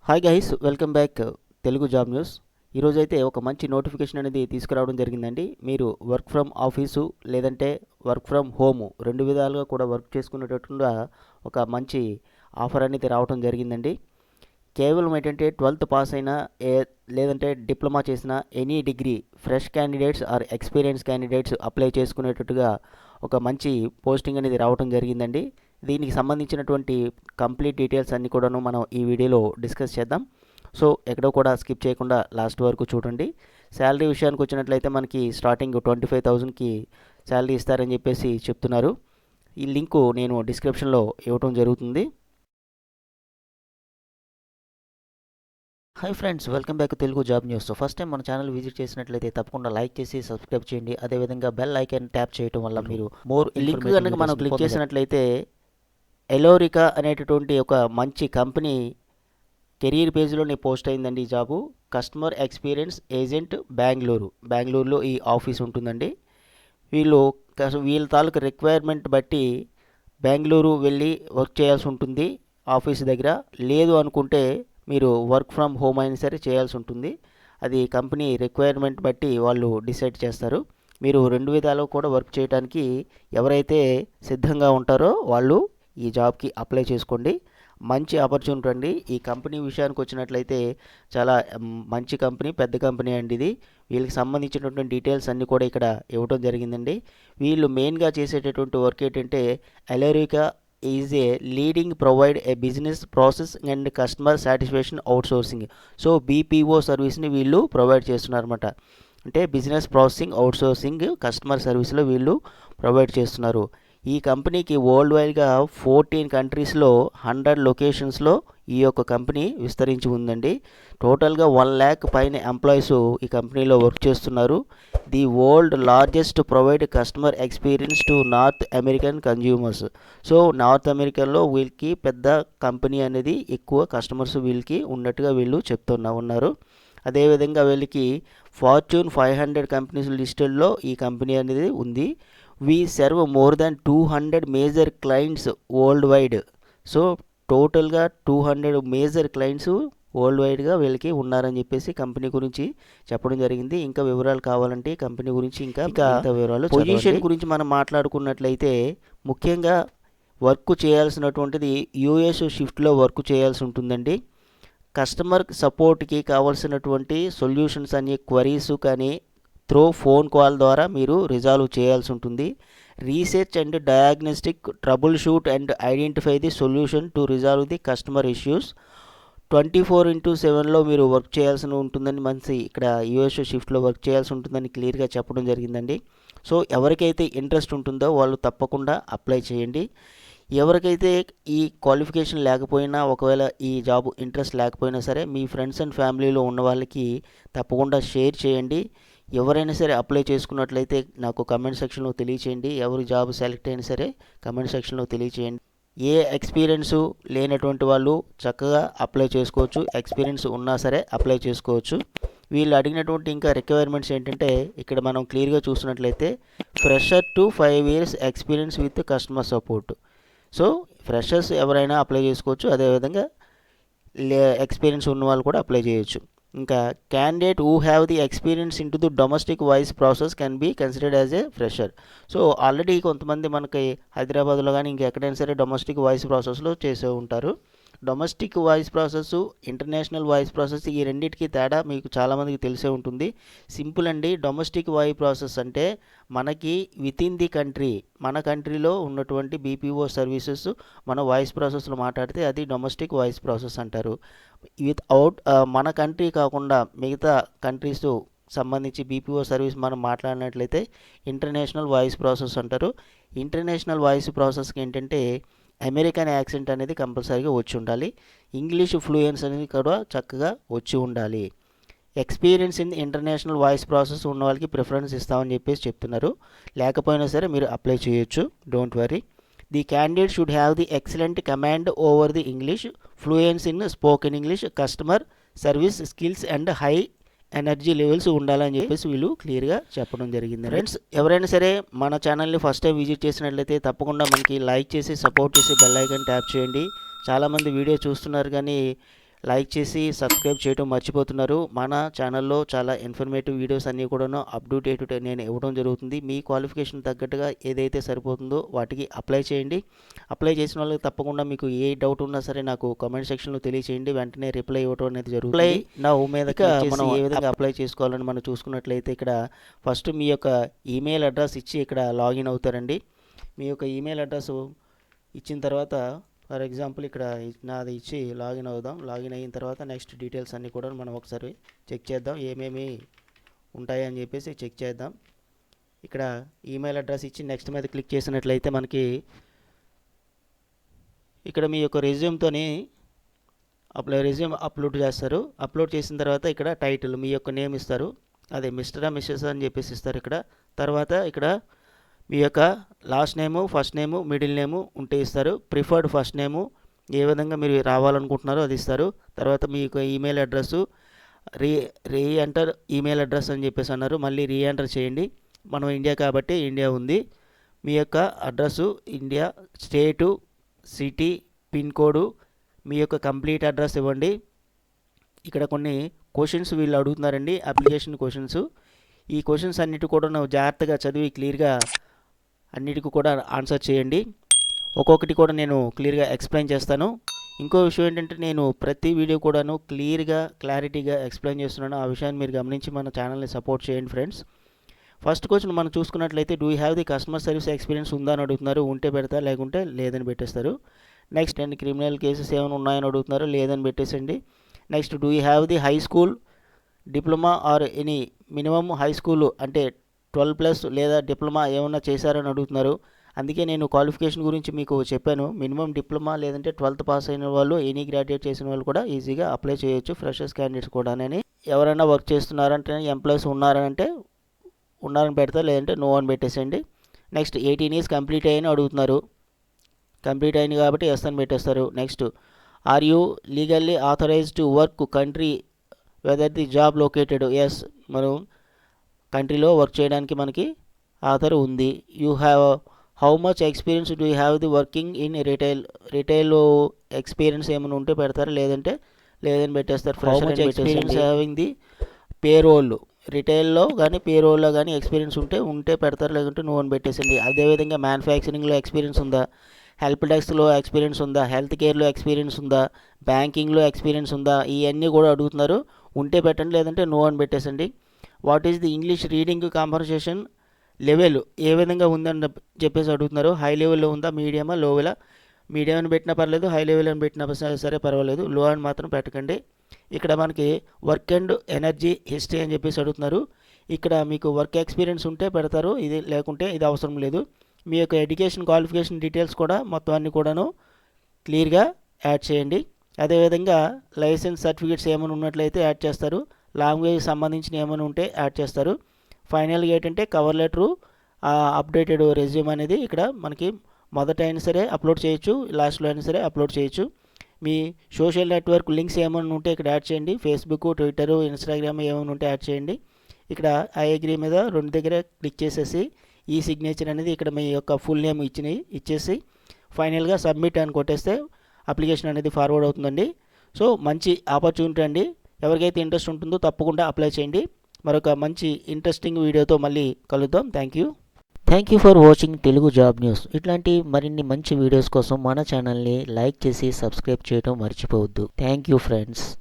Hi guys, welcome back Telugu job news. ఈరోజైతే ఒక మంచి నోటిఫికేషన్ అనేది తీసుకురావడం జరిగిందండి. మీరు వర్క్ ఫ్రమ్ ఆఫీసు లేదంటే వర్క్ ఫ్రమ్ హోము రెండు విధాలుగా కూడా వర్క్ చేసుకునేటట్టుగా ఒక మంచి ఆఫర్ అనేది రావడం జరిగిందండి. కేవలం ఏంటంటే 12th పాస్ అయినా లేదంటే డిప్లొమా చేసిన any degree fresh candidates or experience candidates apply చేసుకునేటట్టుగా ఒక మంచి పోస్టింగ్ అనేది రావడం జరిగిందండి. దీనికి సంబంధించినటువంటి కంప్లీట్ డీటెయిల్స్ అన్నీ కూడాను మనం ఈ వీడియోలో డిస్కస్ చేద్దాం. సో ఎక్కడో కూడా స్కిప్ చేయకుండా లాస్ట్ వరకు చూడండి. శాలరీ విషయానికి వచ్చినట్లయితే మనకి స్టార్టింగ్ 25,000కి శాలరీ ఇస్తారని చెప్పేసి చెప్తున్నారు. ఈ లింకు నేను డిస్క్రిప్షన్లో ఇవ్వటం జరుగుతుంది. Hi friends, welcome back Telugu job news. First time మన ఛానల్ విజిట్ చేసినట్లయితే తప్పకుండా లైక్ చేసి సబ్స్క్రైబ్ చేయండి. అదేవిధంగా బెల్ ఐకాన్ ట్యాప్ చేయడం వల్ల మీరు మోర్ లింక్ కనుక మనం క్లిక్ చేసినట్లయితే ఎలోరికా అనేటటువంటి ఒక మంచి కంపెనీ కెరీర్ పేజ్లోనే పోస్ట్ అయిందండి. ఈ జాబు కస్టమర్ ఎక్స్పీరియన్స్ ఏజెంట్ బెంగళూరులో ఈ ఆఫీస్ ఉంటుందండి. వీళ్ళ తాలూకు రిక్వైర్మెంట్ బట్టి బెంగళూరు వెళ్ళి వర్క్ చేయాల్సి ఉంటుంది ఆఫీస్ దగ్గర. లేదు అనుకుంటే మీరు వర్క్ ఫ్రమ్ హోమ్ అయినా సరే చేయాల్సి ఉంటుంది. అది కంపెనీ రిక్వైర్మెంట్ బట్టి వాళ్ళు డిసైడ్ చేస్తారు. మీరు రెండు విధాలు కూడా వర్క్ చేయడానికి ఎవరైతే సిద్ధంగా ఉంటారో వాళ్ళు ఈ జాబ్కి అప్లై చేసుకోండి. మంచి ఆపర్చునిటీ అండి. ఈ కంపెనీ విషయానికి వచ్చినట్లయితే చాలా మంచి కంపెనీ, పెద్ద కంపెనీ అండి ఇది. వీళ్ళకి సంబంధించినటువంటి డీటెయిల్స్ అన్నీ కూడా ఇక్కడ ఇవ్వడం జరిగిందండి. వీళ్ళు మెయిన్గా చేసేటటువంటి వర్క్ ఏంటంటే Alorica is a leading provide a business process and customer satisfaction outsourcing. So BPO సర్వీస్ని వీళ్ళు ప్రొవైడ్ చేస్తున్నారన్నమాట. అంటే బిజినెస్ ప్రాసెసింగ్ అవుట్సోర్సింగ్ కస్టమర్ సర్వీస్లో వీళ్ళు ప్రొవైడ్ చేస్తున్నారు. ఈ కంపెనీకి వరల్డ్ వైడ్గా 14 కంట్రీస్లో 100 లొకేషన్స్లో ఈ యొక్క కంపెనీ విస్తరించి ఉందండి. టోటల్గా 1 lakh పైన ఎంప్లాయీస్ ఈ కంపెనీలో వర్క్ చేస్తున్నారు. The world largest provide customer experience to North American consumers. So North అమెరికన్లో వీళ్ళకి పెద్ద కంపెనీ అనేది ఎక్కువ కస్టమర్స్ వీళ్ళకి ఉన్నట్టుగా వీళ్ళు ఉన్నారు. అదేవిధంగా వీళ్ళకి ఫార్చ్యూన్ 500 కంపెనీస్ లిస్టెడ్లో ఈ కంపెనీ అనేది ఉంది. We serve more than 200 major clients worldwide. So టోటల్గా 200 మేజర్ క్లయింట్స్ వరల్డ్ వైడ్గా వీళ్ళకి ఉన్నారని చెప్పేసి కంపెనీ గురించి చెప్పడం జరిగింది. ఇంకా వివరాలు కావాలంటే కంపెనీ గురించి ఇంకా వివరాలు పొజిషన్ గురించి మనం మాట్లాడుకున్నట్లయితే ముఖ్యంగా వర్క్ చేయాల్సినటువంటిది యూఎస్ షిఫ్ట్లో వర్క్ చేయాల్సి ఉంటుందండి. కస్టమర్ సపోర్ట్కి కావాల్సినటువంటి సొల్యూషన్స్ అనే క్వరీస్ కానీ త్రూ ఫోన్ కాల్ ద్వారా మీరు రిజాల్వ్ చేయాల్సి ఉంటుంది. Research and diagnostic, troubleshoot and identify the solution to resolve the customer issues. 24/7లో మీరు వర్క్ చేయాల్సి ఉంటుందని మంచి ఇక్కడ యూఎస్ షిఫ్ట్లో వర్క్ చేయాల్సి ఉంటుందని క్లియర్గా చెప్పడం జరిగిందండి. సో ఎవరికైతే ఇంట్రెస్ట్ ఉంటుందో వాళ్ళు తప్పకుండా అప్లై చేయండి. ఎవరికైతే ఈ క్వాలిఫికేషన్ లేకపోయినా, ఒకవేళ ఈ జాబ్ ఇంట్రెస్ట్ లేకపోయినా సరే మీ ఫ్రెండ్స్ అండ్ ఫ్యామిలీలో ఉన్న వాళ్ళకి తప్పకుండా షేర్ చేయండి. ఎవరైనా సరే అప్లై చేసుకున్నట్లయితే నాకు కమెంట్ సెక్షన్లో తెలియచేయండి. ఎవరు జాబ్ సెలెక్ట్ అయినా సరే కమెంట్ సెక్షన్లో తెలియచేయండి. ఏ ఎక్స్పీరియన్స్ లేనటువంటి వాళ్ళు చక్కగా అప్లై చేసుకోవచ్చు, ఎక్స్పీరియన్స్ ఉన్నా సరే అప్లై చేసుకోవచ్చు. వీళ్ళు అడిగినటువంటి ఇంకా రిక్వైర్మెంట్స్ ఏంటంటే ఇక్కడ మనం క్లియర్గా చూసినట్లయితే fresher to 5 years experience with customer support. So freshers ఎవరైనా అప్లై చేసుకోవచ్చు, అదేవిధంగా ఎక్స్పీరియన్స్ ఉన్న వాళ్ళు కూడా అప్లై చేయొచ్చు. ఇంకా candidate who have the experience in to the domestic voice process can be considered as a fresher. So already కొంతమంది మనకి హైదరాబాద్లో కానీ ఇంకెక్కడైనా సరే డొమెస్టిక్ వాయిస్ ప్రాసెస్లో చేసే ఉంటారు. Domestic voice process, international voice process ఈ రెండింటికి తేడా మీకు చాలామందికి తెలిసే ఉంటుంది. సింపుల్ అండి. డొమెస్టిక్ వాయిస్ ప్రాసెస్ అంటే మనకి వితిన్ ది కంట్రీ, మన కంట్రీలో ఉన్నటువంటి బీపీఓ సర్వీసెస్ మన వాయిస్ ప్రాసెస్లో మాట్లాడితే అది డొమెస్టిక్ వాయిస్ ప్రాసెస్ అంటారు. మన కంట్రీ కాకుండా మిగతా కంట్రీస్ సంబంధించి బీపీఓ సర్వీస్ మనం మాట్లాడినట్లయితే ఇంటర్నేషనల్ వాయిస్ ప్రాసెస్ అంటారు. ఇంటర్నేషనల్ వాయిస్ ప్రాసెస్కి ఏంటంటే అమెరికన్ యాక్సెంట్ అనేది కంపల్సరీగా వచ్చి ఉండాలి. ఇంగ్లీష్ ఫ్లూయెన్స్ అనేది కూడా చక్కగా వచ్చి ఉండాలి. Experience in international voice process ఉన్న వాళ్ళకి ప్రిఫరెన్స్ ఇస్తామని చెప్పేసి చెప్తున్నారు. లేకపోయినా సరే మీరు అప్లై చేయొచ్చు, don't worry. The candidate should have the excellent command over the English, fluency in spoken English, customer service skills and high energy levels ఉండాలని చెప్పేసి వీళ్ళు క్లియర్గా చెప్పడం జరిగింది. ఫ్రెండ్స్, ఎవరైనా సరే మన ఛానల్ని ఫస్ట్ టైం విజిట్ చేసినట్లయితే తప్పకుండా మనకి లైక్ చేసి సపోర్ట్ చేసి బెల్ ఐకాన్ ట్యాప్ చేయండి. చాలామంది వీడియో చూస్తున్నారు కానీ లైక్ చేసి సబ్స్క్రైబ్ చేయడం మర్చిపోతున్నారు. మన ఛానల్లో చాలా ఇన్ఫర్మేటివ్ వీడియోస్ అన్నీ కూడాను అప్డేట్ నేను ఇవ్వడం జరుగుతుంది. మీ క్వాలిఫికేషన్ తగ్గట్టుగా ఏదైతే సరిపోతుందో వాటికి అప్లై చేయండి. అప్లై చేసిన వాళ్ళకి తప్పకుండా మీకు ఏ డౌట్ ఉన్నా సరే నాకు కామెంట్ సెక్షన్లో తెలియచేయండి. వెంటనే రిప్లై ఇవ్వడం అనేది జరుగుతుంది. అప్లై నౌ మీదకి మనం ఏ విధంగా అప్లై చేసుకోవాలని మనం చూసుకున్నట్లయితే ఇక్కడ ఫస్ట్ మీ యొక్క ఈమెయిల్ అడ్రస్ ఇచ్చి ఇక్కడ లాగిన్ అవుతారండి. మీ యొక్క ఈమెయిల్ అడ్రస్ ఇచ్చిన తర్వాత ఫర్ ఎగ్జాంపుల్ ఇక్కడ నాది ఇచ్చి లాగిన్ అవుదాం. లాగిన్ అయిన తర్వాత నెక్స్ట్ డీటెయిల్స్ అన్నీ కూడా మనం ఒకసారి చెక్ చేద్దాం. ఏమేమి ఉంటాయని చెప్పేసి చెక్ చేద్దాం. ఇక్కడ ఈమెయిల్ అడ్రస్ ఇచ్చి నెక్స్ట్ మీద క్లిక్ చేసినట్లయితే మనకి ఇక్కడ మీ యొక్క రెజ్యూమ్తోని రెజ్యూమ్ అప్లోడ్ చేస్తారు. అప్లోడ్ చేసిన తర్వాత ఇక్కడ టైటిల్ మీ యొక్క నేమ్ ఇస్తారు. అదే మిస్టరా మిస్సెస్ అని చెప్పేసి ఇస్తారు. ఇక్కడ తర్వాత ఇక్కడ మీ యొక్క లాస్ట్ నేము, ఫస్ట్ నేము, మిడిల్ నేము ఉంటే ఇస్తారు. ప్రిఫర్డ్ ఫస్ట్ నేము ఏ విధంగా మీరు రావాలనుకుంటున్నారో అది ఇస్తారు. తర్వాత మీ యొక్క email address re-enter email address అని చెప్పేసి అన్నారు. మళ్ళీ రీఎంటర్ చేయండి. మనం ఇండియా కాబట్టి ఇండియా ఉంది. మీ యొక్క అడ్రస్సు ఇండియా, స్టేటు, సిటీ, పిన్ కోడు, మీ యొక్క కంప్లీట్ అడ్రస్ ఇవ్వండి. ఇక్కడ కొన్ని క్వశ్చన్స్ వీళ్ళు అడుగుతున్నారండి, అప్లికేషన్ క్వశ్చన్స్. ఈ క్వశ్చన్స్ అన్నిటి కూడా జాగ్రత్తగా చదివి క్లియర్గా అన్నిటికీ కూడా ఆన్సర్ చేయండి. ఒక్కొక్కటి కూడా నేను క్లియర్గా ఎక్స్ప్లెయిన్ చేస్తాను. ఇంకో విషయం ఏంటంటే నేను ప్రతి వీడియో కూడాను క్లారిటీగా ఎక్స్ప్లెయిన్ చేస్తున్నాను. ఆ విషయాన్ని మీరు గమనించి మన ఛానల్ని సపోర్ట్ చేయండి ఫ్రెండ్స్. ఫస్ట్ క్వశ్చన్ మనం చూసుకున్నట్లయితే do you have the customer service experience ఉందా అని అడుగుతున్నారు. ఉంటే పెడతారు, లేకుంటే లేదని పెట్టేస్తారు. నెక్స్ట్ అండి క్రిమినల్ కేసెస్ ఏమైనా ఉన్నాయని అడుగుతున్నారు. లేదని పెట్టేసండి. Next do you have the high school diploma or any minimum high school అంటే 12+ లేదా డిప్లొమా ఏమన్నా చేశారని అడుగుతున్నారు. అందుకే నేను క్వాలిఫికేషన్ గురించి మీకు చెప్పాను. మినిమం డిప్లొమా లేదంటే 12th పాస్ అయిన వాళ్ళు, ఎనీ గ్రాడ్యుయేట్ చేసిన వాళ్ళు కూడా ఈజీగా అప్లై చేయొచ్చు. ఫ్రెషర్స్ క్యాండిడేట్స్ కూడానని. ఎవరైనా వర్క్ చేస్తున్నారంటే ఎంప్లాయీస్ ఉన్నారని పెడతారు, లేదంటే నో అని పెట్టేసండి. నెక్స్ట్ 18 ఇయర్స్ కంప్లీట్ అయ్యని అడుగుతున్నారు. కంప్లీట్ అయింది కాబట్టి ఎస్ అని పెట్టేస్తారు. Next are you legally authorized to work country whether the job located. Yes, మనం కంట్రీలో వర్క్ చేయడానికి మనకి ఆధార్ ఉంది. You have how much experience do you have the working in retail experience ఏమైనా ఉంటే పెడతారు, లేదంటే లేదని పెట్టేస్తారు. Fresher experience having the payroll రిటైల్లో కానీ పేరోల్లో కానీ ఎక్స్పీరియన్స్ ఉంటే పెడతారు, లేదంటే నో అని పెట్టేసండి. అదేవిధంగా మ్యానుఫ్యాక్చరింగ్లో ఎక్స్పీరియన్స్ ఉందా, హెల్ప్ డెస్క్లో ఎక్స్పీరియన్స్ ఉందా, హెల్త్ కేర్లో ఎక్స్పీరియన్స్ ఉందా, బ్యాంకింగ్లో ఎక్స్పీరియన్స్ ఉందా, ఇవన్నీ కూడా అడుగుతున్నారు. ఉంటే పెట్టండి, లేదంటే నో అని పెట్టేసండి. What is the English reading conversation level ఏ విధంగా ఉందని చెప్పేసి అడుగుతున్నారు. హై లెవెల్లో ఉందా, మీడియమా, లోవెలా. మీడియం అని పెట్టినా పర్లేదు, హై లెవెల్ అని పెట్టినా సరే పర్వాలేదు, లో అని మాత్రం పెట్టకండి. ఇక్కడ మనకి వర్క్ అండ్ ఎనర్జీ హిస్టరీ అని చెప్పేసి అడుగుతున్నారు. ఇక్కడ మీకు వర్క్ ఎక్స్పీరియన్స్ ఉంటే పెడతారు, ఇది లేకుంటే ఇది అవసరం లేదు. మీ యొక్క ఎడ్యుకేషన్ క్వాలిఫికేషన్ డీటెయిల్స్ కూడా మొత్తం అన్నీ కూడాను క్లియర్గా యాడ్ చేయండి. అదేవిధంగా లైసెన్స్ సర్టిఫికేట్స్ ఏమైనా ఉన్నట్లయితే యాడ్ చేస్తారు. లాంగ్వేజ్ సంబంధించిన ఏమైనా ఉంటే యాడ్ చేస్తారు. ఫైనల్గా ఏంటంటే కవర్ లెటరు, అప్డేటెడ్ రెజ్యూమ్ అనేది ఇక్కడ మనకి మొదట అయినా సరే అప్లోడ్ చేయొచ్చు, లాస్ట్లో అయినా సరే అప్లోడ్ చేయొచ్చు. మీ సోషల్ నెట్వర్క్ లింక్స్ ఏమైనా ఉంటే ఇక్కడ యాడ్ చేయండి. ఫేస్బుక్, ట్విట్టర్, ఇన్స్టాగ్రామ్ ఏమైనా ఉంటే యాడ్ చేయండి. ఇక్కడ ఐ అగ్రీ మీద 2 దగ్గర క్లిక్ చేసేసి ఈ సిగ్నేచర్ అనేది ఇక్కడ మీ యొక్క ఫుల్ నేమ్ ఇచ్చేసి ఫైనల్గా సబ్మిట్ అని కొట్టేస్తే అప్లికేషన్ అనేది ఫార్వర్డ్ అవుతుందండి. సో మంచి ఆపర్చునిటీ అండి. ఎవరికైతే ఇంట్రెస్ట్ ఉంటుందో తప్పకుండా అప్లై చేయండి. మరొక మంచి ఇంట్రెస్టింగ్ వీడియోతో మళ్ళీ కలుద్దాం. Thank you for watching Telugu job news. ఇట్లాంటి మరిన్ని మంచి వీడియోస్ కోసం మన ఛానల్ని లైక్ చేసి సబ్స్క్రైబ్ చేయడం మర్చిపోవద్దు. Thank you friends.